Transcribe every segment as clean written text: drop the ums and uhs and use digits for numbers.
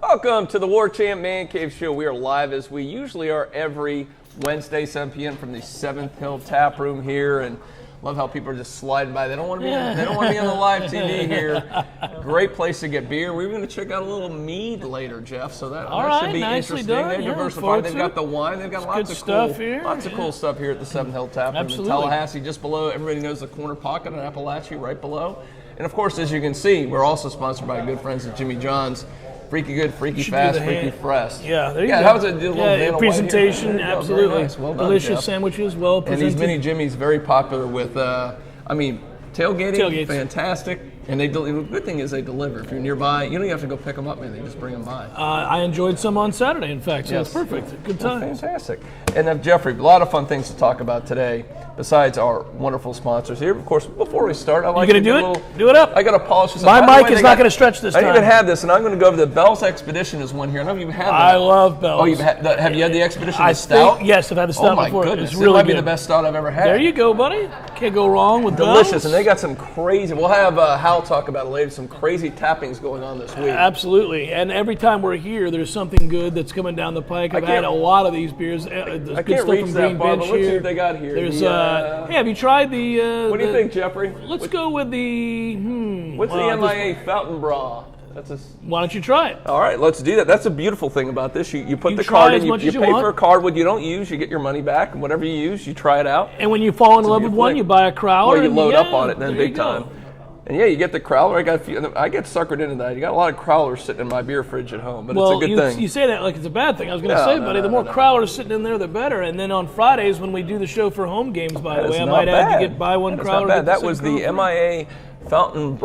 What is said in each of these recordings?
Welcome to the Warchant Man Cave Show. We are live as we usually are every Wednesday, 7 p.m. from the 7th Hill Tap Room here, and love how people are just sliding by. They don't want to be. They don't want to be on the live TV here. Great place to get beer. We're going to check out a little Mead later, Jeff. So that should be interesting. They're diversified. They've got the wine. They've got lots of cool stuff here at the 7th Hill Tap Room in Tallahassee, just below. Everybody knows the corner pocket on Appalachia, right below. And of course, as you can see, we're also sponsored by good friends at Jimmy John's. Freaky good, freaky fast, freaky fresh. Yeah, there you go. How was it? Presentation, absolutely. Nice. Well done, delicious Jeff. Sandwiches, well presented. And these mini Jimmy's very popular with, tailgating, fantastic. And the good thing is they deliver. If you're nearby, you don't even have to go pick them up, man. They just bring them by. I enjoyed some on Saturday, in fact, so it's perfect. Good time. Fantastic. And Jeffrey, a lot of fun things to talk about today, besides our wonderful sponsors here. Of course, before we start, I'd like to do it up. I got to polish this up. My mic is not going to stretch this time. I didn't even have this, and I'm going to go over the Bell's Expedition is one here. I don't even have that. I love Bell's. Oh, have you had the Expedition, the stout? Yes, I've had the stout before. Oh, my goodness. It's really might be good. the best stout I've ever had. There you go, buddy. Can't go wrong with Delicious, Bell's. and they got some crazy, we'll have Hal talk about it later, some crazy tappings going on this week. Absolutely, and every time we're here, there's something good that's coming down the pike. I've had a lot of these beers. I can't reach that far, but let's see what they got here. There's, hey, have you tried the... what do you think, Jeffrey? Let's go with the... What's the MIA Fountain Bra? Why don't you try it? All right, let's do that. That's a beautiful thing about this. You put the card in, you pay for a card what you don't use, you get your money back, and whatever you use, you try it out. And when you fall in love with one, you buy a crowler. Or you load up on it then big time. And yeah, you get the crowler. I get suckered into that. You got a lot of crowlers sitting in my beer fridge at home, but it's a good thing. You say that like it's a bad thing. I was going to say, buddy, the more crowlers sitting in there, the better. And then on Fridays when we do the show for home games, by the way, I might add you buy one crowler. Not bad. That was the MIA Fountain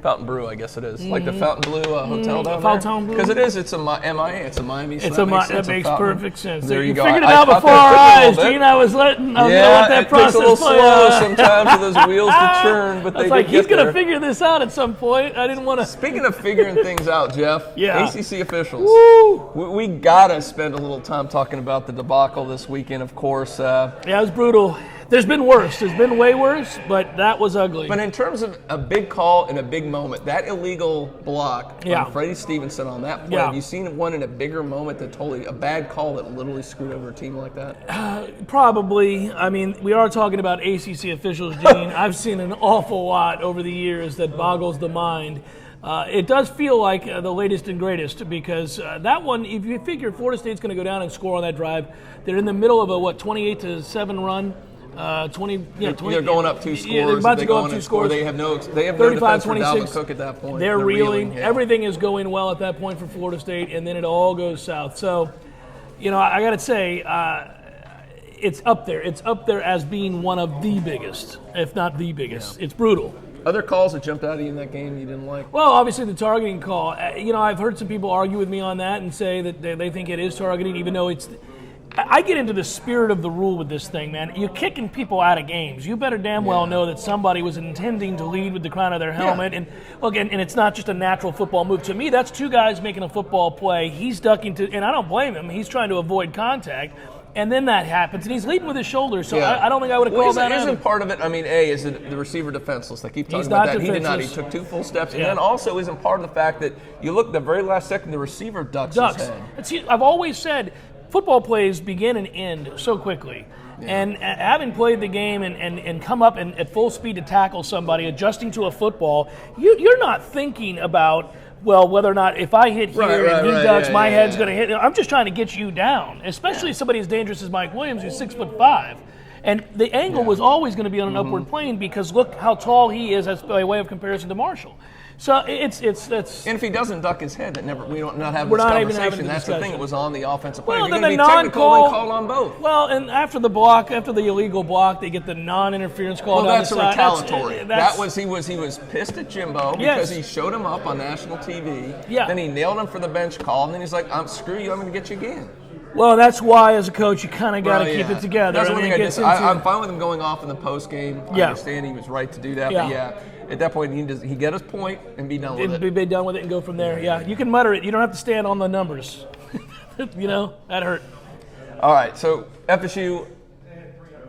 Fountain Brew, I guess it is. Like the Fountain Blue Hotel down there. Because it is. It's a MIA. It's a Miami. That makes perfect sense. There you go. Figured it out before our eyes, Gene. I was going to let that process play. It takes a little slow sometimes for those wheels to churn, but they he's going to figure this out at some point. I didn't want to. Speaking of figuring things out, Jeff. ACC officials. Woo! We got to spend a little time talking about the debacle this weekend, of course. It was brutal. There's been worse. There's been way worse, but that was ugly. But in terms of a big call and a big moment, that illegal block on Freddie Stevenson on that play, have you seen one in a bigger moment a bad call that literally screwed over a team like that? Probably. I mean, we are talking about ACC officials, Gene. I've seen an awful lot over the years that boggles the mind. It does feel like the latest and greatest because that one, if you figure Florida State's going to go down and score on that drive, they're in the middle of a 28-7 run. 20. They're going up 2 scores. Yeah, they're about to go up 2 scores. They have no defense for Dalvin Cook at that point. They're reeling. Yeah. Everything is going well at that point for Florida State, and then it all goes south. So, I got to say, it's up there. It's up there as being one of the biggest, if not the biggest. Yeah. It's brutal. Other calls that jumped out at you in that game you didn't like? Well, obviously the targeting call. I've heard some people argue with me on that and say that they think it is targeting, even though it's. I get into the spirit of the rule with this thing, man. You're kicking people out of games. You better damn well know that somebody was intending to lead with the crown of their helmet. And look, and it's not just a natural football move. To me, that's 2 guys making a football play. He's ducking and I don't blame him. He's trying to avoid contact. And then that happens, and he's leading with his shoulder, so I don't think I would have called that out. Isn't part of it, is the receiver defenseless? They keep talking about that. He did not. He took 2 full steps. And then also isn't part of the fact that you look the very last second, the receiver ducks his head. See, I've always said, football plays begin and end so quickly. Yeah. And having played the game and come up at full speed to tackle somebody, adjusting to a football, you're not thinking about, whether or not if I hit here and he ducks, my head's going to hit. I'm just trying to get you down, especially somebody as dangerous as Mike Williams, who's 6'5". And the angle was always going to be on an upward plane because look how tall he is as by way of comparison to Marshall. So it's. And if he doesn't duck his head, we don't not have this conversation. That's the thing. It was on the offensive player. Well, if you're then going to be technical, then call on both. Well, and after the illegal block, they get the non-interference call. Well, that's retaliatory. He was pissed at Jimbo because he showed him up on national TV. Yeah. Then he nailed him for the bench call, and then he's like, "Screw you, I'm going to get you again." Well, that's why, as a coach, you kind of got to keep it together. That's one thing I'm fine with him going off in the post game. I understand he was right to do that, but at that point, he get his point and be done with it. Be done with it and go from there. Yeah, you can mutter it. You don't have to stand on the numbers. That hurt. All right, so FSU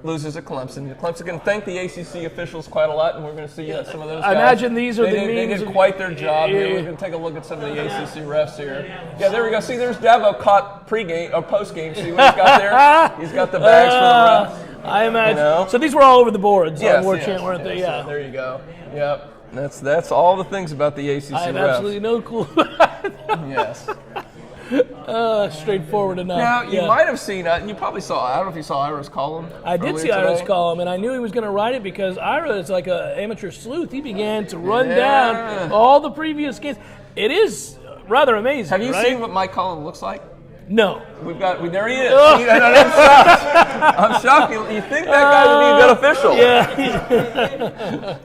loses at Clemson. Clemson can thank the ACC officials quite a lot, and we're going to see some of those guys. I imagine these are the memes. They did quite their job here. We're going to take a look at some of the ACC refs here. Yeah, there we go. See, there's Dabo caught pregame or postgame. See what he's got there? He's got the bags for the refs. I imagine. You know? So these were all over the boards Yes, on Warchant, weren't they? Yeah. So there you go. Yep. That's all the things about the ACC I have refs. absolutely no clue. Yes. Straightforward enough. Now, you might have seen, you probably saw, I don't know if you saw Ira's column. I did see Ira's column, and I knew he was going to write it because Ira is like an amateur sleuth. He began to run down all the previous games. It is rather amazing. Have you seen what my column looks like? No. There he is. I'm shocked. I'm shocked. You think that guy would be a good official. Yeah.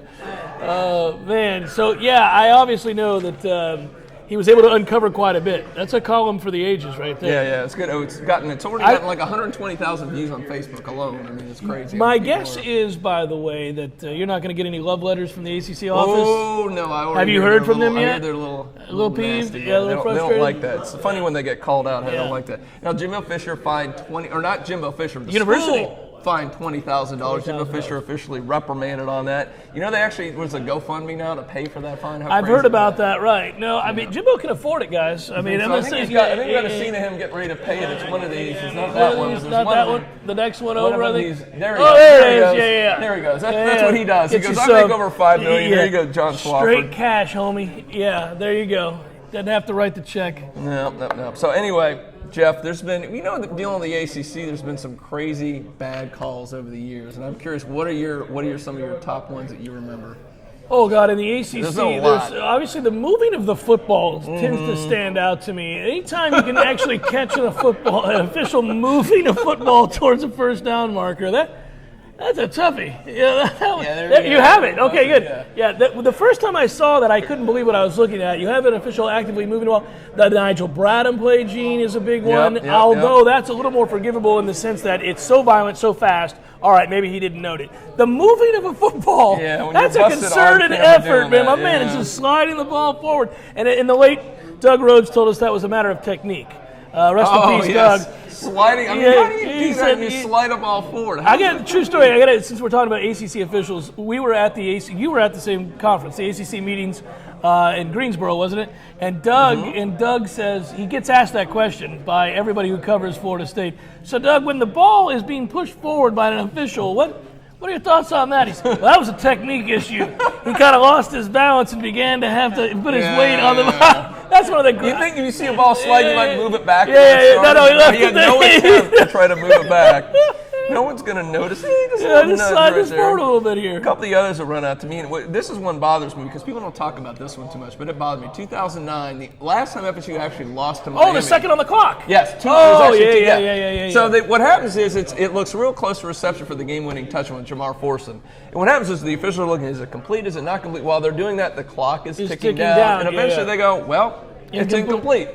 Man. So, yeah, I obviously know that he was able to uncover quite a bit. That's a column for the ages right there. Yeah, it's good. It's already gotten like 120,000 views on Facebook alone. I mean, it's crazy. My guess is, by the way, that you're not going to get any love letters from the ACC office. Oh, no. I already Have you heard from them yet? I heard they're a little peeved? nasty. Yeah, a little frustrated? They don't like that. It's funny when they get called out. They don't like that. Now, Jimbo Fisher fined not Jimbo Fisher, the University. School fined $20,000. Jimbo Fisher officially reprimanded on that. You know, there was a GoFundMe now to pay for that fine. I've heard about that, right? No, I mean, Jimbo can afford it, guys. I mean, I think we got a scene of him getting ready to pay it. It's one of these. It's not that one. It's not that one. The next one over, I think. There he goes. There he is. Yeah. There he goes. That's what he does. He goes, I make over $5 million. There you go, John Swafford. Straight cash, homie. Yeah, there you go. Doesn't have to write the check. No. So anyway, Jeff, there's been, dealing with the ACC, there's been some crazy bad calls over the years, and I'm curious, what are some of your top ones that you remember? Oh God, in the ACC, there's obviously the moving of the football tends to stand out to me. Anytime you can actually catch an official moving a football towards a first down marker, that's a toughie. Yeah, you have it. Okay, good. Yeah, the first time I saw that, I couldn't believe what I was looking at. You have an official actively moving the ball. The Nigel Bradham play, Gene, is a big one. Although that's a little more forgivable in the sense that it's so violent, so fast. All right, maybe he didn't note it. The moving of a football, that's a concerted effort, man. My man is just sliding the ball forward. And in the late, Doug Rhodes told us that was a matter of technique. Rest in peace, Doug. Sliding. I mean, how do you do that? You slide a ball forward. I got a true story. Since we're talking about ACC officials, you were at the same conference, the ACC meetings in Greensboro, wasn't it? And Doug says, he gets asked that question by everybody who covers Florida State. So, Doug, when the ball is being pushed forward by an official, what are your thoughts on that? He said, well, that was a technique issue. He kind of lost his balance and began to have to put his weight on the ball. That's one of the. You think if you see a ball slide, you might move it back? He had no attempt to try to move it back. No one's going to notice. Just slide this forward a little bit here. A couple of the others will run out to me. And this is one bothers me because people don't talk about this one too much, but it bothered me. 2009, the last time FSU actually lost to Miami. Oh, the second on the clock. Yes. Yeah. So what happens is it looks real close to reception for the game-winning touchdown with Jamar Forson. And what happens is the officials are looking, is it complete, is it not complete? While they're doing that, the clock is ticking down. And eventually they go, well, it's incomplete.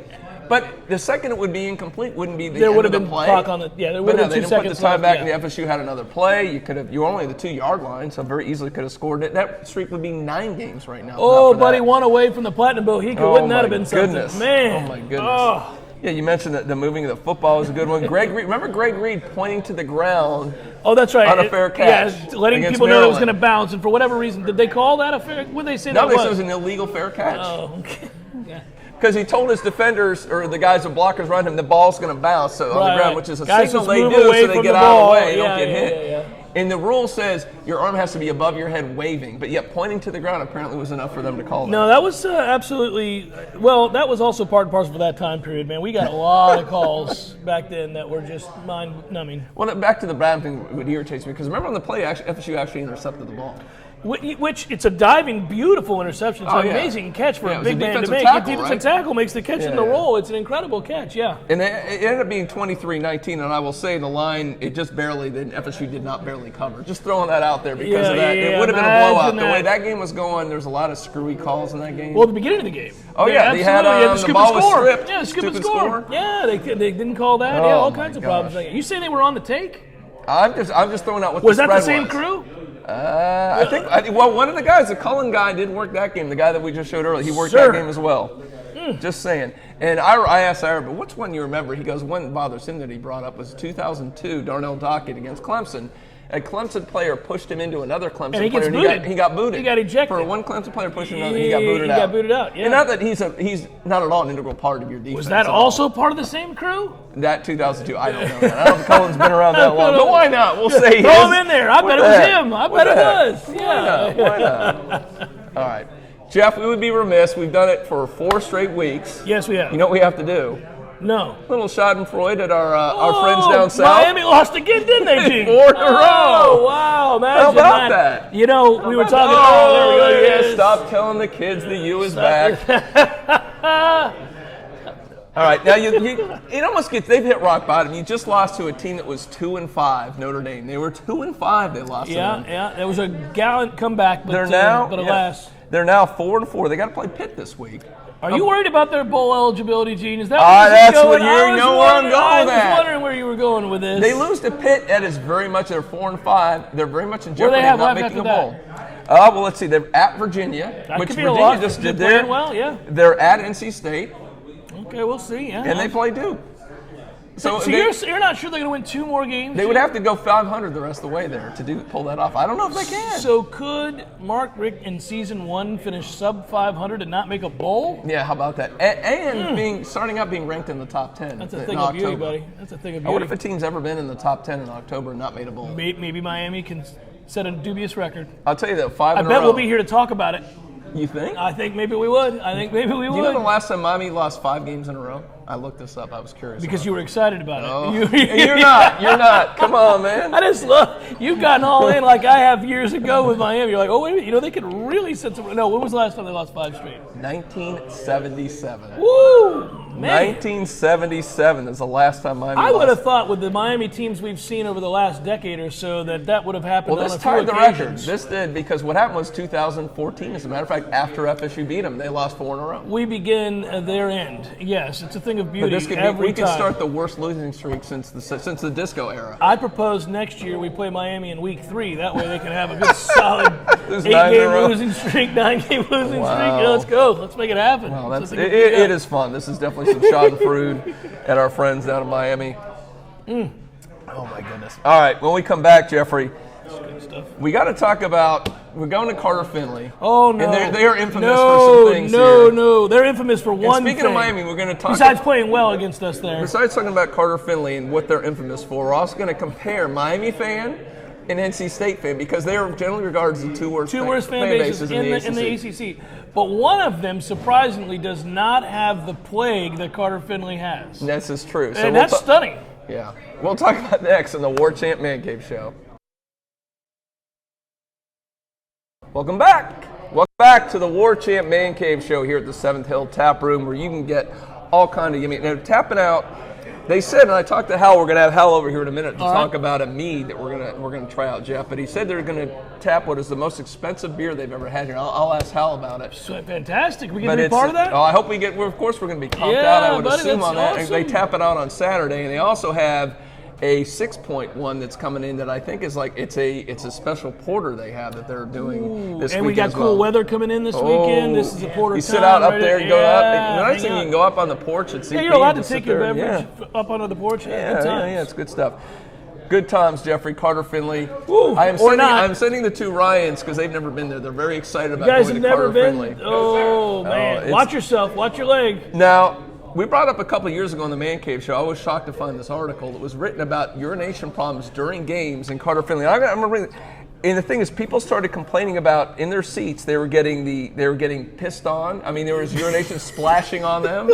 But the second it would be incomplete wouldn't be the end of the play. Clock on the, there would have been 2 seconds. They didn't put the time back, and the FSU had another play. You were only at the 2-yard line, so very easily could have scored it. That streak would be 9 games right now. Oh, buddy, 1 away from the Platinum Bowl. Wouldn't that have been something? Man. Oh, my goodness. Yeah, you mentioned that the moving of the football was a good one. Remember Greg Reed pointing to the ground? Oh, that's right. On a fair catch. Yeah, letting people know it was going to bounce, and for whatever reason, did they call that a fair? What did they say that was? No, they said it was an illegal fair catch. Oh, okay. Yeah. Because he told his defenders or the guys and blockers around him the ball's going to bounce on the ground, which is a signal they do so they get out of the way, don't get hit. And the rule says your arm has to be above your head waving, but yet pointing to the ground apparently was enough for them to call that. No, that was absolutely – well, that was also part and parcel for that time period, man. We got a lot of calls back then that were just mind-numbing. Well, back to the Brown thing, what irritates me, because remember on the play, FSU actually intercepted the ball. Which it's a diving, beautiful interception. It's an amazing catch for a big man to make. A defensive tackle makes the catch in the roll. It's an incredible catch, And it ended up being 23-19, and I will say the line, the FSU did not barely cover. Just throwing that out there because of that. It would have been a blowout. The way that game was going, there's a lot of screwy calls in that game. Well, at the beginning of the game. Oh, yeah. They had the ball was stripped. Yeah, scoop and score. Yeah, they didn't call that. Yeah, all kinds of problems. You say they were on the take? I'm just throwing out what was the spread was. Was that the same crew? I think one of the guys, the Cullen guy, did work that game. The guy that we just showed earlier, he worked that game as well. Just saying. And I asked Ira, but which one you remember? He goes, one bothers him that he brought up was 2002 Darnell Dockett against Clemson. A Clemson player pushed him into another Clemson And he gets player, booted. and he got booted. He got ejected. For one Clemson player pushing another, he got booted out. He got booted out, yeah. And not that he's not at all an integral part of your defense. Was that also part of the same crew? That 2002, I don't know. I don't know if Cullen's been around that long, but why not? We'll say throw him in there. I bet it was him. I bet it was. Yeah. Why not? All right. Jeff, we would be remiss. We've done it for 4 straight weeks. Yes, we have. You know what we have to do? No. Little Schadenfreude at our friends down south. Miami lost again, didn't they, Gene? 4 in a row. Oh, wow. Imagine How about that? You know, we were talking. Oh, there we go. yeah. Stop telling the kids the U is back. All right, now it almost gets. They've hit rock bottom. You just lost to a team that was 2-5, Notre Dame. They were 2-5. They lost. Yeah. It was a gallant comeback, but alas, they're now 4-4. They got to play Pitt this week. Are you worried about their bowl eligibility, Gene? Is that that's what you know where I'm going with that. I was wondering where you were going with this. They lose to Pitt. That is very much. They're 4-5. They're very much in jeopardy of not making a bowl. Well, let's see. They're at Virginia, which Virginia just did there. Well, yeah. They're at NC State. Okay, we'll see. Yeah. And they play Duke. So you're not sure they're going to win 2 more games? They would have to go 500 the rest of the way there to pull that off. I don't know if they can. So could Mark Richt in season 1 finish sub 500 and not make a bowl? Yeah, how about that? And starting out being ranked in the top 10. That's a thing of beauty, buddy. That's a thing of beauty. I wonder if a team's ever been in the top 10 in October and not made a bowl. Maybe Miami can set a dubious record. I'll tell you that 5 in a row. I bet we'll be here to talk about it. You think? I think maybe we would. Do you know the last time Miami lost 5 games in a row? I looked this up. I was curious. Because you were excited about it. Oh. You're not. You're not. Come on, man. I just love you've gotten all in like I have years ago with Miami. You're like, oh wait a minute, they could really set some. No, when was the last time they lost 5 straight? 1977. Woo! Man. 1977 is the last time Miami lost. I would have thought with the Miami teams we've seen over the last decade or so that would have happened on a few occasions. Well, this tied the record. This did, because what happened was 2014, as a matter of fact, after FSU beat them, they lost 4 in a row. We begin their end. Yes, it's a thing of beauty. But this we could start the worst losing streak since the disco era. I propose next year we play Miami in week 3. That way they can have a good solid 8-game losing streak, 9-game losing streak. Yeah, let's go. Let's make it happen. Well, it is fun. This is definitely some schadenfreude at our friends down in Miami. Oh, my goodness. All right, when we come back, Jeffrey, we got to talk about, we're going to Carter Finley. Oh, no. And they are infamous for some things here. No. They're infamous for one thing. Speaking of Miami, we're going to talk. Besides playing well against us there. Besides talking about Carter Finley and what they're infamous for, we're also going to compare Miami fan and NC State fan, because they are generally regarded as the two worst fan bases in the ACC. But one of them, surprisingly, does not have the plague that Carter Finley has. This is true. And that's stunning. Yeah. We'll talk about next on the Warchant Man Cave Show. Welcome back. Welcome back to the Warchant Man Cave Show here at the 7th Hill Tap Room, where you can get all kind of yummy. Now, tapping out, they said, and I talked to Hal, we're going to have Hal over here in a minute to talk about a Mead that we're going to try out, Jeff. But he said they're going to tap what is the most expensive beer they've ever had here. I'll ask Hal about it. So fantastic. We get to be part of that? Oh, I hope we get. Of course, we're going to be comped out. I would assume on that. Awesome. They tap it out on Saturday, and they also have a 6.1 that's coming in that I think is like it's a special porter they have that they're doing this weekend. And we got cool weather coming in this weekend. This is a porter. You sit out up there and go up. The nice thing, you can go up on the porch and see. Yeah, you're allowed to take your beverage up onto the porch. Yeah, it's good stuff. Good times, Jeffrey. Carter Finley. I'm sending the 2 Ryans because they've never been there. They're very excited about going to Carter Finley. Oh, man. Watch yourself. Watch your leg. Now, we brought up a couple of years ago on the Man Cave Show, I was shocked to find this article that was written about urination problems during games in Carter Finley. I'm going to read it. And the thing is, people started complaining about in their seats they were getting pissed on. I mean, there was urination splashing on them.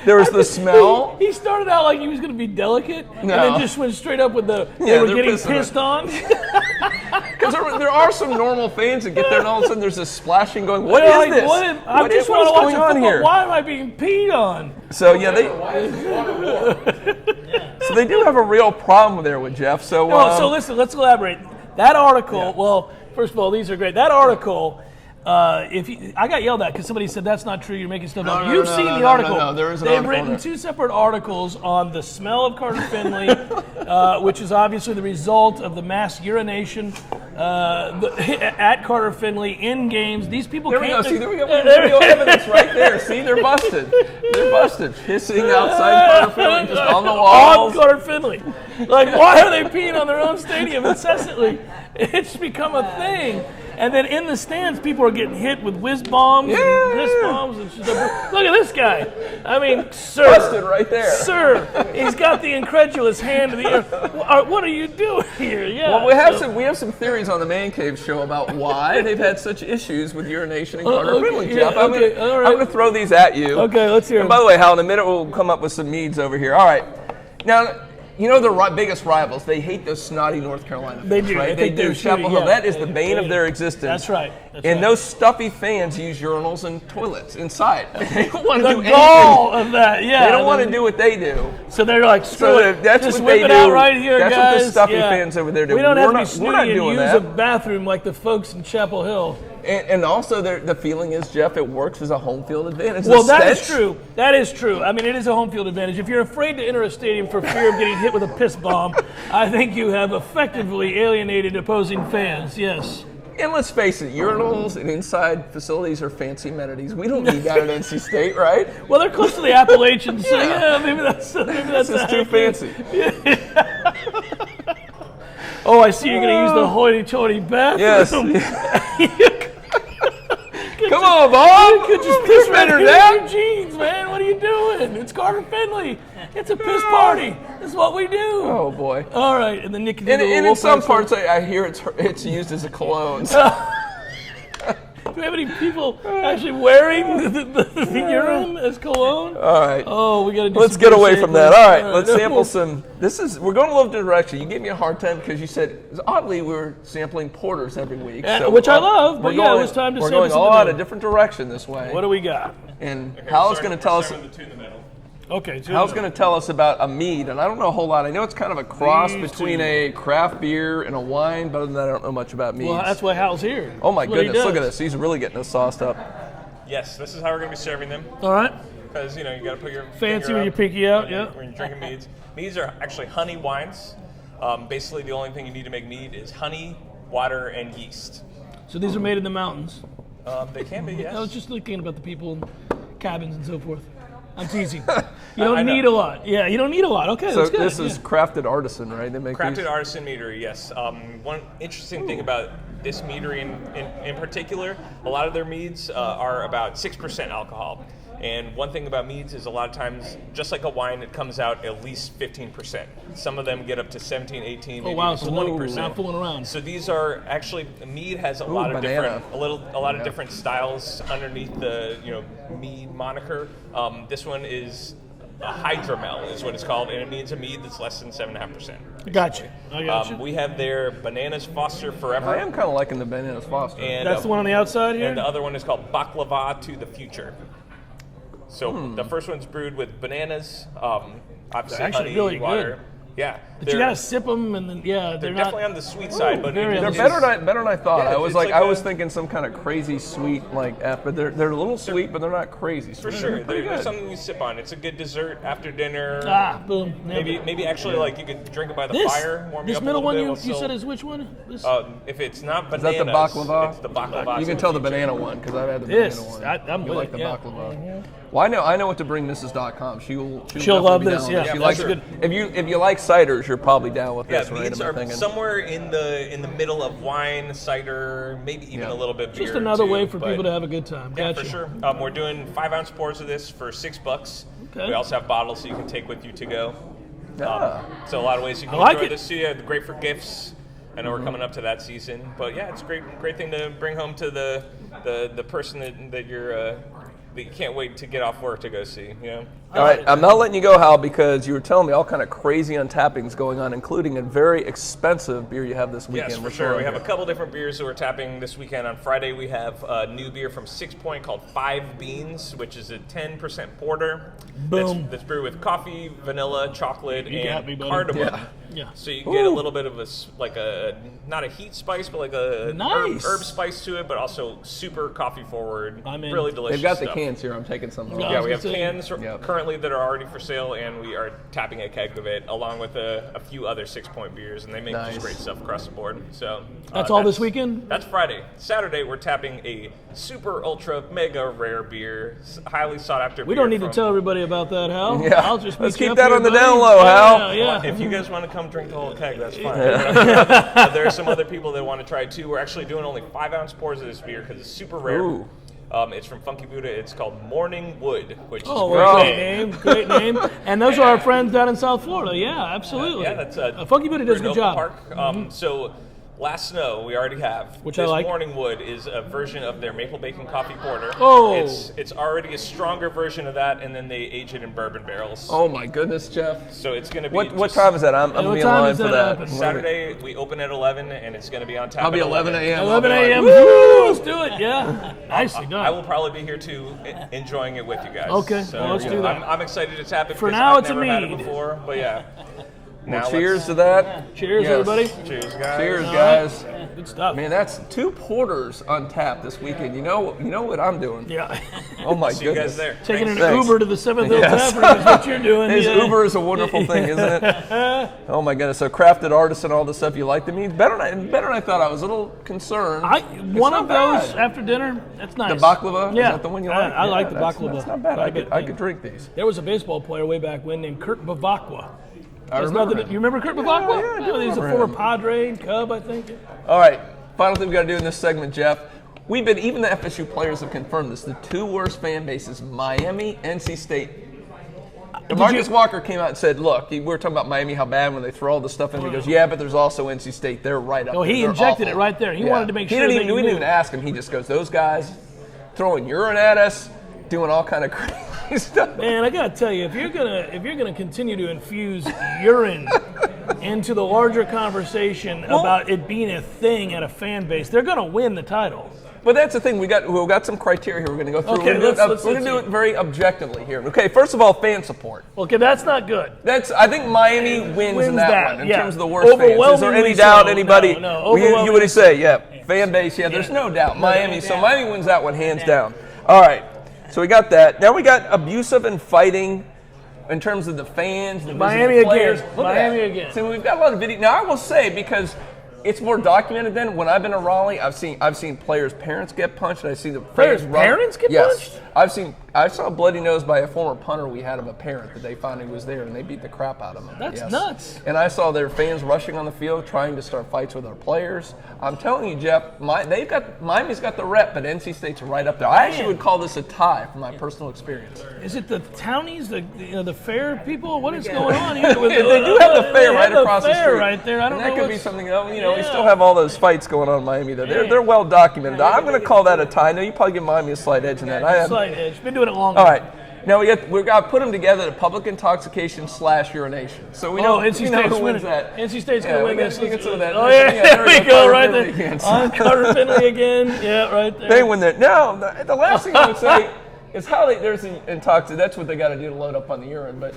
There was the smell. He started out like he was going to be delicate, and then just went straight up with the they were getting pissed on. Because there are some normal fans that get there, and all of a sudden there's this splashing going. What is this? I just want to watch going on here. Why am I being peed on? So yeah, they do have a real problem there with Jeff. So listen, let's elaborate. That article, well, first of all, these are great. That article I got yelled at because somebody said that's not true. You're making stuff up. You've seen the no, article. No, there is an They've article written there. 2 separate articles on the smell of Carter Finley, which is obviously the result of the mass urination at Carter Finley in games. These people There we can't. go. See, there we go. Video evidence right there. See, they're busted. They're busted. Pissing outside Carter Finley, just on the walls. On Carter Finley. Like, why are they peeing on their own stadium incessantly? It's become a thing. And then in the stands, people are getting hit with whiz bombs and piss bombs. And look at this guy. I mean, sir. Busted right there. Sir, he's got the incredulous hand of the earth. What are you doing here? Yeah. Well, we have some theories on the Man Cave show about why they've had such issues with urination in Carter Finley, Jeff. Yeah, I'm going to throw these at you. Okay, let's hear And them. by the way, Hal, in a minute we'll come up with some Meads over here. All right. Now, you know the biggest rivals, they hate those snotty North Carolina fans, They do. right? They They do. do. Chapel Hill, Yeah. that is the bane of their existence. That's right. And those stuffy fans use urinals and toilets inside. They don't want to do The gall anything. of that, yeah. They don't want to do what they do. So they're like, screw So it. that's Just what whip they it do. out right here, That's guys. what the stuffy fans over there do. We don't have to be We're snooty not and doing use that. a bathroom like the folks in Chapel Hill. And also, the feeling is, Jeff, it works as a home field advantage. Well, The that is stench- true. That is true. I mean, it is a home field advantage. If you're afraid to enter a stadium for fear of getting hit with a piss bomb, I think you have effectively alienated opposing fans. Yes. And let's face it, urinals and inside facilities are fancy amenities. We don't need that at NC State, right? Well, they're close to the Appalachians, so yeah, maybe that's This is too fancy. Oh, I see you're going to use the hoity-toity bathroom. Yes. Come on, Bob. You could just piss right in your jeans, man. What are you doing? It's Carter Finley. It's a piss party. That's what we do. Oh boy. All right, and then Nick can do And the in some parts, I hear it's used as a cologne. So. Do we have any people actually wearing the urine as cologne? All right. Oh, we got to do. Let's some get good away from sampling. that. All right, let's no, sample some. We're going a little different direction. You gave me a hard time because you said, oddly, we were sampling porters every week. Which I love, but yeah, it was time to We're sample going something all out new. a different direction this way. What do we got? And Hal's going to tell us. Okay, Hal's going to tell us about a mead, and I don't know a whole lot. I know it's kind of a cross between a craft beer and a wine, but other than that, I don't know much about meads. Well, that's why Hal's here. Oh my That's what he goodness! Look at does. this. He's really getting us sauced up. Yes, this is how we're going to be serving them. All right. Because, you got to put your Fancy finger with your up pinky out, when you're- yeah. When you're drinking meads. Meads are actually honey wines. Basically, the only thing you need to make mead is honey, water, and yeast. So these are made in the mountains. They can be, yes. I was just thinking about the people in cabins and so forth. I'm teasing. You don't I know. need a lot. Yeah, you don't need a lot. Okay, So that's good. this is yeah. crafted artisan, right? They make Crafted these? artisan meadery, yes. One interesting thing about this meadery in particular, a lot of their meads are about 6% alcohol. And one thing about meads is a lot of times, just like a wine, it comes out at least 15%. Some of them get up to 17, 18, maybe Oh wow, so 20%. not fooling around. So these are actually, mead has a lot of banana. different, a lot of different styles underneath the mead moniker. This one is a hydromel is what it's called, and it means a mead that's less than 7.5%. Gotcha. I gotcha. We have their Bananas Foster Forever. I am kind of liking the Bananas Foster. And, That's the one on the outside here? And the other one is called Baklava to the Future. So the first one's brewed with bananas, obviously They're actually honey, really water. good. Yeah, But you gotta sip them, and then they're they're definitely not. on the sweet side, but very it on They're the is- better than I thought. Yeah, I was it's like, like I was a- thinking some kind of crazy sweet but they're a little sweet, but they're not crazy sweet. for sure. They're pretty They're good. something you sip on. It's a good dessert after dinner. Boom. Maybe actually like you could drink it by the This, fire, warm you this up a middle little one bit. you, while you still- said is which one? This? if it's not Is bananas, that the baklava? it's the baklava. You can to tell the future. banana one because I've had the This, banana one. I'm you with like it, the yeah. baklava. Well, I know what to bring Mrs.com. She'll love definitely be this, down yeah. with it. She Yeah, likes that's it. If you like ciders, you're probably down with Yeah, this, right? meads Am I are thinking? somewhere in the middle of wine, cider, maybe even Yeah. a little bit beer. Just another too, way for but- people to have a good time. Yeah, Gotcha. for sure. We're doing 5-ounce pours of this for $6. Okay. We also have bottles so you can take with you to go. Ah. So a lot of ways you can I like enjoy it. this. Yeah, great for gifts. I know we're coming up to that season, but yeah, it's a great thing to bring home to the person that you're that you can't wait to get off work to go see. All right, I'm not letting you go, Hal, because you were telling me all kind of crazy untappings going on, including a very expensive beer you have this weekend. Yes, for What's sure. going We on have a here? couple different beers that we're tapping this weekend. On Friday, we have a new beer from 6 Point called 5 Beans, which is a 10% porter. Boom. That's brewed with coffee, vanilla, chocolate, You got and me, buddy. cardamom. Yeah. Yeah. So you get a little bit of not a heat spice, but like a Nice. herb spice to it, but also super coffee forward. I'm in. Really delicious. They've got stuff. the cans here. I'm taking some home. No. Yeah, we I was have gonna cans Yep. currently that are already for sale, and we are tapping a keg of it, along with a few other 6-point beers, and they make Nice. just great stuff across the board. So That's all this weekend? That's Friday. Saturday, we're tapping a super ultra mega rare beer, highly sought after. We don't need to tell everybody about that, Hal. Yeah. I'll just Let's meet you keep up that here, on the buddy. down low, Hal. Yeah. If you guys want to come drink the whole keg, that's fine. But there are some other people that want to try it too. We're actually doing only 5-ounce pours of this beer because it's super rare. Ooh. It's from Funky Buddha. It's called Morning Wood, which Oh, is well, great. great name. And those are our friends down in South Florida. Yeah, absolutely. Yeah, that's Funky Buddha does a we're good in Oak job. Park. So Last Snow we already have. Which this I like. Morning Wood is a version of their maple bacon coffee porter. Oh. It's already a stronger version of that, and then they age it in bourbon barrels. Oh my goodness, Jeff. So it's going to be What just- time is that? I'm what gonna be in time line is for that that. happen? Saturday we open at 11, and it's going to be on tap. I'll be at 11 a.m. 11 I'll be a.m. like, Woo, let's do it. Yeah. Nicely done. I will probably be here too, enjoying it with you guys. Okay, So, well, let's do that. I'm excited to tap it. For because now, I've it's a never had it Mead. before, but yeah. Well, Now cheers let's- to that. Cheers, Yes. everybody. Cheers, guys. Cheers, All guys. right. Good stuff. Man, that's 2 porters on tap this weekend. You know what I'm doing. Yeah. Oh my See you goodness. guys there. Taking an Thanks. Uber to the 7th Hill Yes. Tap Room is what you're doing. His yeah. Uber is a wonderful thing, isn't it? Oh my goodness! So crafted artists and all this stuff. You like the mead better than I thought. I was a little concerned. One It's of not those bad. after dinner, that's nice. The baklava. Yeah. Is that the one you like? I like Yeah, the that's- baklava. That's not bad. Quite a I bit. could drink these. There was a baseball player way back when named Kurt Bavacqua. I There's remember nothing- him. You remember Kurt Bavacqua? Yeah, I do He's a remember former him. Padre and Cub, I think. All right. Final thing we got to do in this segment, Jeff. Even the FSU players have confirmed this. The 2 worst fan bases: Miami, NC State. Marcus Walker came out and said, "Look, we were talking about Miami, how bad when they throw all the stuff in." He goes, "Yeah, but there's also NC State. They're right up Oh, there. he They're injected awful." it right there. He wanted to make sure We that didn't you even knew. ask him. He just goes, "Those guys throwing urine at us, doing all kind of crazy stuff." Man, I gotta tell you, if you're gonna continue to infuse urine into the larger conversation about it being a thing at a fan base, they're gonna win the title. But that's the thing. We've got some criteria here. We're going to go through. Okay, we're let's going to do see. it very objectively here. Okay, first of all, fan support. Okay, that's not good. I think Miami wins in that one in yeah. terms of the worst fans. Is there Overwhelmingly any doubt? so. Anybody? No, You would say, yeah, fan base. Yeah, there's no doubt. Miami. So Miami wins that one hands down. All right. So we got that. Now we got abusive and fighting in terms of the fans, the Miami visiting players. again. Look at Miami that. again. So we've got a lot of video. Now I will say, because it's more documented than when I've been to Raleigh. I've seen players' parents get punched. And I see the Players' fans run. parents get Yes. punched? I saw a bloody nose by a former punter we had of a parent that they found he was there, and they beat the crap out of him. That's Yes. nuts. And I saw their fans rushing on the field, trying to start fights with our players. I'm telling you, Jeff, Miami's got the rep, but NC State's right up there. I actually would call this a tie from my personal experience. Is it the townies, the fair people? What is going on here? They do have the fair right across the fair street. right there. I don't and that know. could be what's- something else. We Yeah. still have all those fights going on in Miami. They're well documented. I'm going to call that a tie. I know you probably give Miami a slight edge in that. I have. Slight edge. Been doing it longer. All right. Now we've got to put them together to public intoxication / urination. So we know, NC we know State's who wins winning. that. NC State's Yeah, going to we win got- this. we get some of that. Oh, yeah, there we go, Carter right Finley there. again. On Carter Finley again. Yeah, right there. They win that. Now, the last thing I would say is how there's an intoxicant. That's what they got to do to load up on the urine. But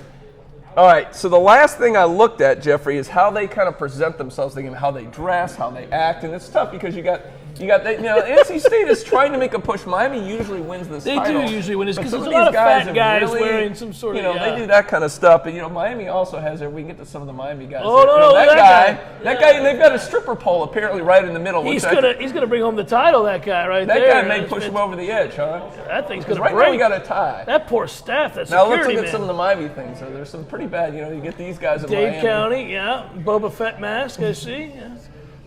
all right, so the last thing I looked at, Jeffrey, is how they kind of present themselves, thinking how they dress, how they act, and it's tough because you got NC State is trying to make a push. Miami usually wins this They title. do usually win this but because some there's of a lot of these guys fat have guys really, wearing some sort of. they do that kind of stuff. But Miami also has we can get to some of the Miami guys. Oh, there. no, that that guy, and they've got a stripper pole apparently right in the middle. He's which gonna bring home the title. That guy right that there. guy may push him over the edge, huh? That thing's Because gonna right now break. we got a tie. That poor staff. That Now let's security look at man. some of the Miami things. So there's some pretty bad. You get these guys in Dade Miami. County, yeah. Boba Fett mask, I see. Yeah.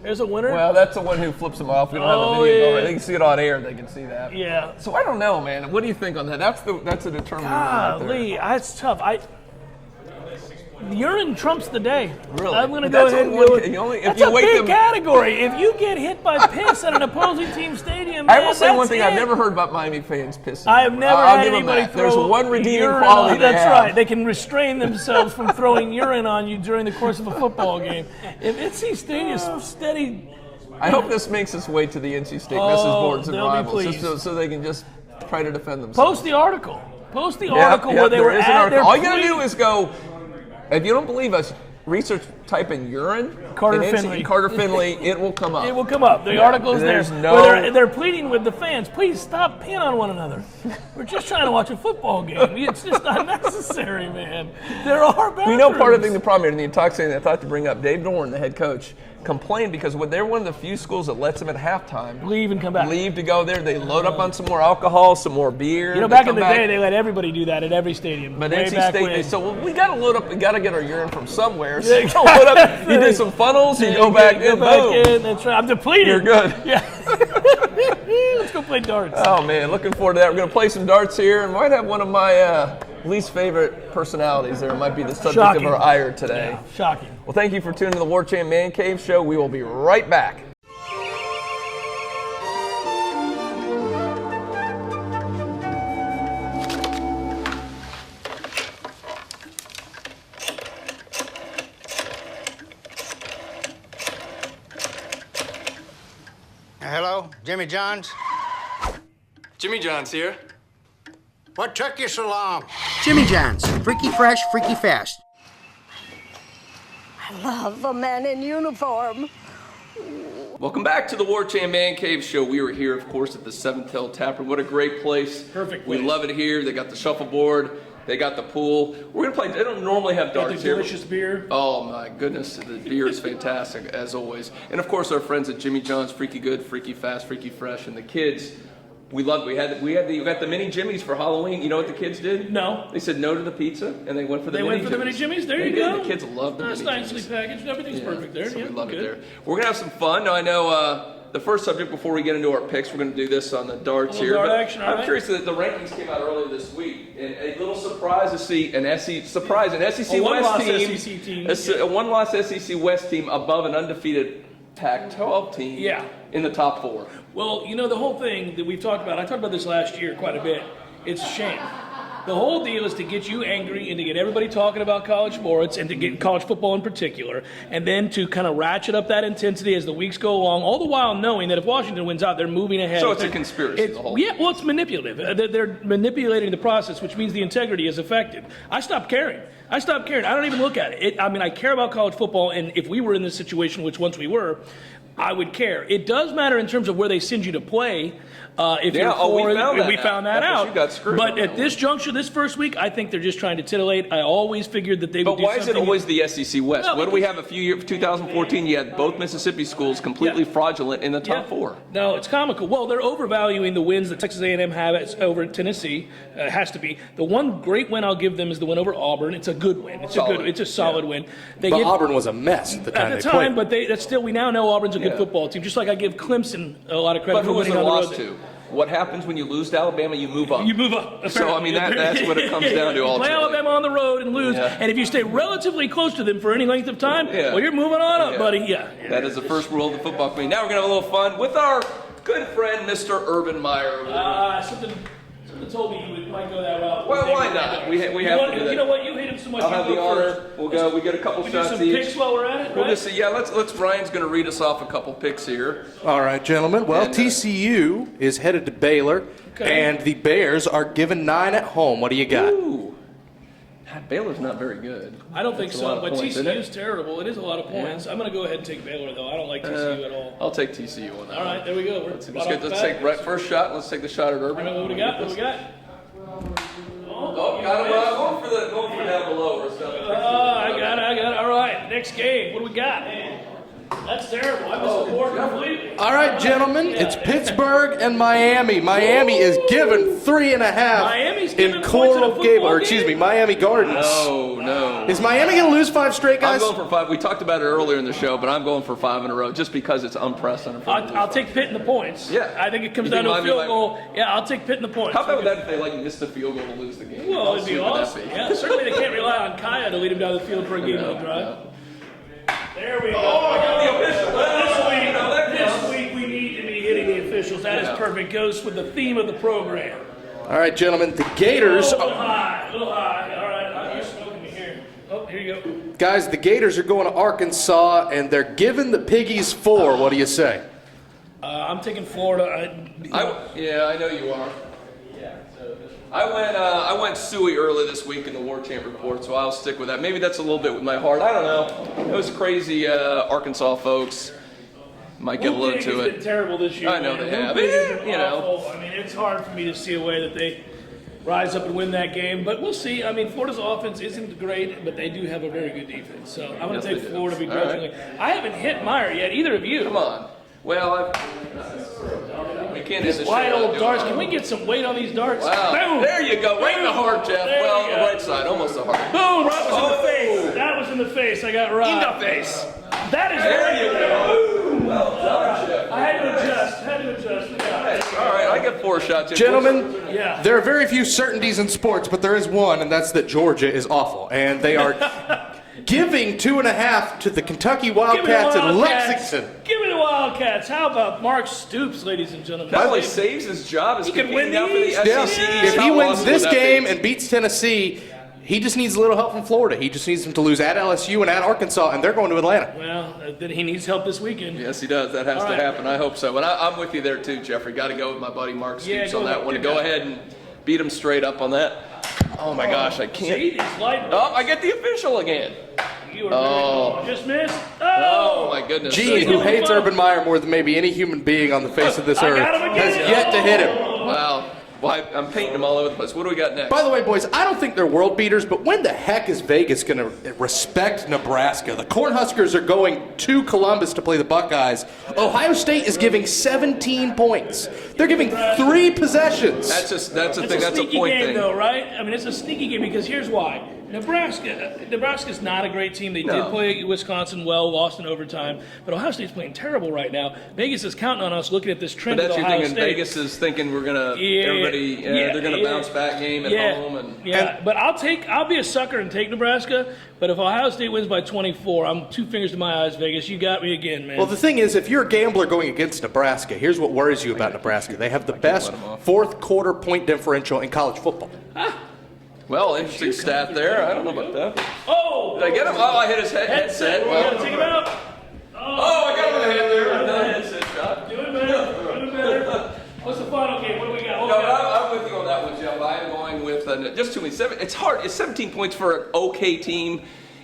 There's a winner. Well, that's the one who flips them off. We don't have Oh, the video. yeah. They can see it on air. They can see that. yeah. So I don't know, man. What do you think on that? That's a determinant. Right there. Golly, that's tough. Urine trumps the day. Really? I'm going to But go that's ahead and only go. one- you only- if That's you a wake big them- category. If you get hit by piss at an opposing team stadium, I man, will say one that's thing. I've it. never heard about Miami fans pissing. I have never I'll had give 'em anybody that. throw There's one redeeming urine quality on. they That's have. right. They can restrain themselves from throwing urine on you during the course of a football game. If NC State is steady, I hope this makes its way to the NC State message boards and they'll be rivals, just pleased. so they can just try to defend themselves. post the article. Post the Yep, article yep, where they there were is an at article. their All you gotta plea. do is go. If you don't believe us, research type in urine, Carter and Finley. Carter Finley, it will come up. It will come up. The article is there. There's no- Where they're pleading with the fans, please stop peeing on one another. We're just trying to watch a football game. It's just not necessary, man. There are bathrooms. You know, part of the problem here, and the intoxicating I thought to bring up, Dave Dorn, the head coach, complained because when they're one of the few schools that lets them at halftime leave and come back. Leave to go there. They load up on some more alcohol, some more beer. You know, back in the day, they let everybody do that at every stadium. But Way NC back State, when. they said, well, we got to load up. We got to get our urine from somewhere. So you load up, you do some funnels, you go back in. Boom. That's right. I'm depleted. You're good. Yeah. Let's go play darts. Oh man, looking forward to that. We're going to play some darts here, and might have one of my least favorite personalities there. It might be the subject of our ire today. Yeah, shocking. Well, thank you for tuning to the Warchant Man Cave Show. We will be right back. Hello, Jimmy John's? Jimmy John's here. What took you so long? Jimmy John's, freaky fresh, freaky fast. I love a man in uniform. Welcome back to the Warchant Man Cave Show. We were here, of course, at the Seventh Hill Tap Room. What a great place. Perfect We place. love it here. They got the shuffleboard. They got the pool. We're going to play. They don't normally have Got darts the here. delicious beer. Oh, my goodness. The beer is fantastic, as always. And, of course, our friends at Jimmy John's, Freaky Good, Freaky Fast, Freaky Fresh, and the kids. We got the mini Jimmys for Halloween. You know what the kids did? No. They said no to the pizza, and they went for the mini They went for the mini Jimmys? There They you did. go. The kids love the That's mini nicely Jimmys. packaged. Everything's perfect there. So Yeah, we love good. it there. We're going to have some fun. Now, I know the first subject before we get into our picks, we're going to do this on the darts A little here. dart But action, all I'm right. curious that the rankings came out earlier this week. And a little surprise to see an SEC West team. one-loss SEC team. A one-loss SEC West team above an undefeated Pac-12 team Yeah. in the top four. Well, you know, the whole thing that we've talked about, I talked about this last year quite a bit. It's a shame. The whole deal is to get you angry and to get everybody talking about college sports and to get college football in particular, and then to kind of ratchet up that intensity as the weeks go along, all the while knowing that if Washington wins out, they're moving ahead. So it's a conspiracy, the whole Yeah, well, it's manipulative. They're manipulating the process, which means the integrity is affected. I stopped caring. I don't even look at it. I care about college football, and if we were in this situation, which once we were, I would care. It does matter in terms of where they send you to play. If Yeah, you're we found that out. out. FSU got screwed But on at that this juncture, this first week, I think they're just trying to titillate. I always figured that they would But do why is it something. always the SEC West? Well, What do we have a few years, 2014, you had both Mississippi schools completely Yeah. fraudulent in the top four. No, it's comical. Well, they're overvaluing the wins that Texas A&M have over Tennessee. Has to be. The one great win I'll give them is the win over Auburn. It's a good win. It's a solid win. They But give, Auburn was a mess at the time at the they time, played. but that's still, we now know Auburn's a good Yeah. football team. Just like I give Clemson a lot of credit But for who was winning it on the lost road. to? What happens when you lose to Alabama? You move up. You move up. So, I mean, that's what it comes down to You play ultimately. Alabama on the road and lose, Yeah. and if you stay relatively close to them for any length of time, Yeah. well, you're moving on up, Yeah. buddy. Yeah. That is the first rule of the football community. Now we're going to have a little fun with our good friend, Mr. Urban Meyer. Something told me you might go that route. Well, why not? We have to do that. You know what? You hate him so much. I'll you have go the honor. first. We'll go. We get a couple We do shots some each. picks while we're at it, We'll right? just see. Yeah, let's. Brian's going to read us off a couple picks here. All right, gentlemen. Well, And, TCU is headed to Baylor, Okay. and the Bears are given 9 at home. What do you got? Ooh. Baylor's not very good. I don't think That's a lot so, of but points, TCU isn't is terrible. It is a lot of points. I'm going to go ahead and take Baylor, though. I don't like TCU at all. I'll take TCU on that. All right, there we go. Let's take right first shot. Let's take the shot at Urban. What do we got? Oh, got him. Going for down below or something. I got it. All right, next game. What do we got? That's terrible. I missed the board completely. All right, gentlemen. It's Pittsburgh and Miami. Miami is given 3.5 Miami's given in points in a Coral football Gables. Or game? excuse me, Miami Gardens. No. Is Miami going to lose 5 straight, I'm guys? going for 5. We talked about it earlier in the show, but I'm going for 5 in a row just because it's unprecedented. I'll take Pitt in the points. Yeah. I think it comes You down think to a Miami field might- goal. Yeah, I'll take Pitt in the points. How about that if they missed the field goal to lose the game? Well, How it'd be sweet would that awesome. be? Yeah, certainly they can't rely on Kaya to lead him down the field for a game-winning drive. There we go. I got the official. This week we need to be hitting the officials. That is perfect. Goes with the theme of the program. All right, gentlemen. The Gators. A little high. All right, you're smoking me here. Oh, here you go. Guys, the Gators are going to Arkansas, and they're giving the Piggies 4. What do you say? I'm taking Florida. I know you are. I went Suey early this week in the Warchant report, so I'll stick with that. Maybe that's a little bit with my heart. I don't know. Those crazy Arkansas folks might get a little to it. It's been terrible this year. I know man. they have. You know, I mean, it's hard for me to see a way that they rise up and win that game, but we'll see. I mean, Florida's offense isn't great, but they do have a very good defense. So I'm going to take Florida begrudgingly. Right. I haven't hit Meyer yet. Either of you? Come on. Well, we can't hit the wide old darts. Can we get some weight on these darts? Wow. Boom. There you go. Right in the heart, Jeff. There Well, the right side, almost the heart. Boom. Right was in the face. That was in the face. I got right. In the face. That is there you go. Well done, Jeff. I had to adjust. All right, I get 4 shots. Gentlemen, there are very few certainties in sports, but there is one, and that's that Georgia is awful. And they are giving 2.5 to the Kentucky Wildcats in Lexington. Give me the Wildcats. How about Mark Stoops, ladies and gentlemen? Not only saves his job, as he can win out for the SEC. Yeah. If he wins this game and beats Tennessee, he just needs a little help from Florida. He just needs them to lose at LSU and at Arkansas, and they're going to Atlanta. Well, then he needs help this weekend. Yes, he does. That has to happen. I hope so. And I'm with you there, too, Jeffrey. Got to go with my buddy Mark Stoops on that one. Go ahead and beat him straight up on that. Oh, my gosh, I can't. Oh, I get the official again. You are just missed. Oh, my goodness. Gene, who hates Urban Meyer more than maybe any human being on the face of this earth, has yet to hit him. Wow. Well, I'm painting them all over the place. What do we got next? By the way, boys, I don't think they're world beaters, but when the heck is Vegas going to respect Nebraska? The Cornhuskers are going to Columbus to play the Buckeyes. Ohio State is giving 17 points. They're giving 3 possessions. That's a thing. That's a point sneaky game, thing. though, right? I mean, it's a sneaky game because here's why. Nebraska's not a great team. They did play Wisconsin well, lost in overtime, but Ohio State's playing terrible right now. Vegas is counting on us looking at this trend. But that's with your Ohio thinking. State. Vegas is thinking we're gonna they're gonna bounce back game at home but I'll be a sucker and take Nebraska. But if Ohio State wins by 24, I'm 2 fingers to my eyes, Vegas. You got me again, man. Well, the thing is, if you're a gambler going against Nebraska, here's what worries you about Nebraska. They have the best fourth quarter point differential in college football. Well, interesting stat there. I don't know about that. Oh! Did I get him? Oh, I hit his headset. Well, gotta take him out. Oh, I got him in the head there. Another headset shot. Doing better. What's the final game? What do we got? No, I'm with you on that one, Jeff. I'm going with just 2 7. It's hard. It's 17 points for an okay team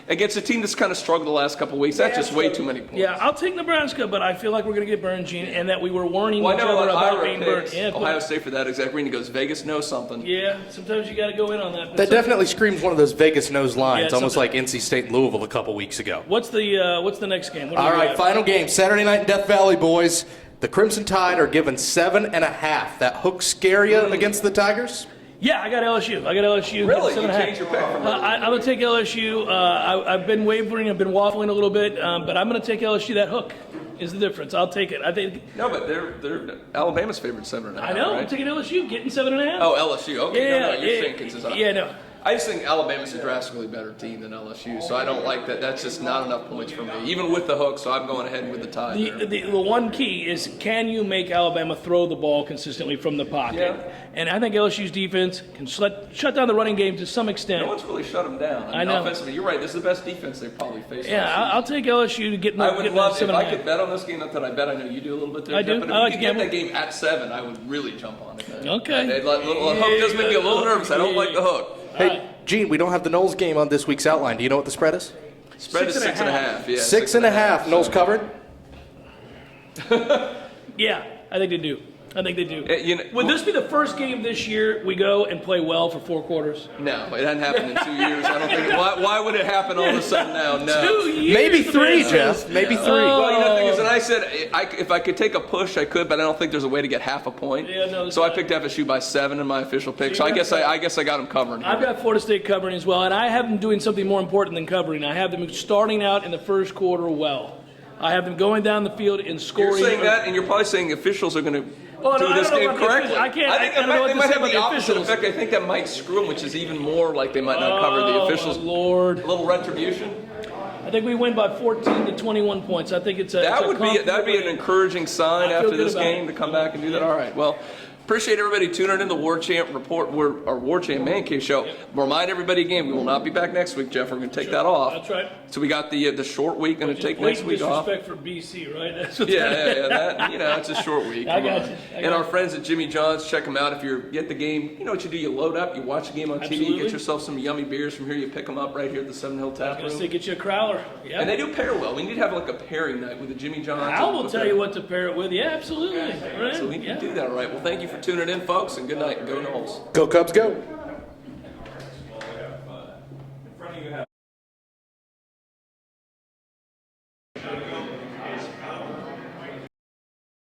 against a team that's kind of struggled the last couple of weeks. That's just way too many points. Yeah, I'll take Nebraska, but I feel like we're going to get burned, Gene, and that we were warning each other about being burned. Yeah, Ohio State for that exact reason. He goes, Vegas knows something. Yeah, sometimes you got to go in on that. That definitely screams one of those Vegas knows lines, almost like NC State and Louisville a couple weeks ago. What's the next game? All right, final game, Saturday night in Death Valley, boys. The Crimson Tide are given 7.5. That hook scare you against the Tigers? Yeah, I got LSU. Really? You changed your pick from I'm going to take LSU. I've been wavering. I've been waffling a little bit, but I'm going to take LSU. That hook is the difference. I'll take it. I think. No, but they're Alabama's favorite 7.5. I know. Right? I'm taking LSU, getting 7.5. Oh, LSU. Okay. Yeah, no, you're saying Kansas. Yeah, no. I just think Alabama's a drastically better team than LSU, so I don't like that. That's just not enough points for me, even with the hook. So I'm going ahead with the Tide. The one key is, can you make Alabama throw the ball consistently from the pocket? Yeah. And I think LSU's defense can shut down the running game to some extent. No one's really shut them down. I mean, offensively, you're right. This is the best defense they've probably faced. Yeah, I'll take LSU to get. I would love if I could bet on this game. Not that I bet. I know you do a little bit there. I do. But if you could get that game at 7, I would really jump on it. Okay. The hook does make me a little nervous. I don't like the hook. Hey, Gene, we don't have the Knowles game on this week's outline. Do you know what the spread is? Spread is 6.5. Yeah, 6.5. Knowles covered? Yeah, I think they do. Would this be the first game this year we go and play well for 4 quarters? No, it hadn't happened in 2 years. I don't think. Why would it happen all of a sudden now? No. 2 years. Maybe 3, Jeff. Maybe 3. Well, you know, the thing is, and I said if I could take a push, I could, but I don't think there's a way to get half a point. Yeah, no, so I picked FSU by 7 in my official pick. So I guess I got them covering. I've got Florida State covering as well, and I have them doing something more important than covering. I have them starting out in the first quarter well. I have them going down the field and scoring. You're saying that, and you're probably saying officials are going to do this game correctly. I think they might have the opposite effect. I think that might screw them, which is even more like they might not cover the officials. Lord, a little retribution. I think we win by 14 to 21 points. I think That'd be an encouraging sign after this game to come back and do that. All right. Well, Appreciate everybody tuning in the Warchant Report, our Warchant Man Cave show. Remind everybody again, we will not be back next week, Jeff. We're going to take that off. That's right. So we got the short week, going to take next week off. Disrespect for BC, right? That's what Yeah. That, it's a short week. I got you. And our friends at Jimmy John's, check them out. If you're at the game, you know what you do. You load up, you watch the game on TV, Absolutely. you get yourself some yummy beers from here. You pick them up right here at the Seven Hill Tap I was Room. gonna say, get you a crowler. Yeah. And they do pair well. We need to have like a pairing night with the Jimmy John's. Al will tell you what to pair it with. Yeah, absolutely. Right? So we can do that, all right. Well, thank you for tuning in, folks, and good night. Go Knowles. Go Cubs, go.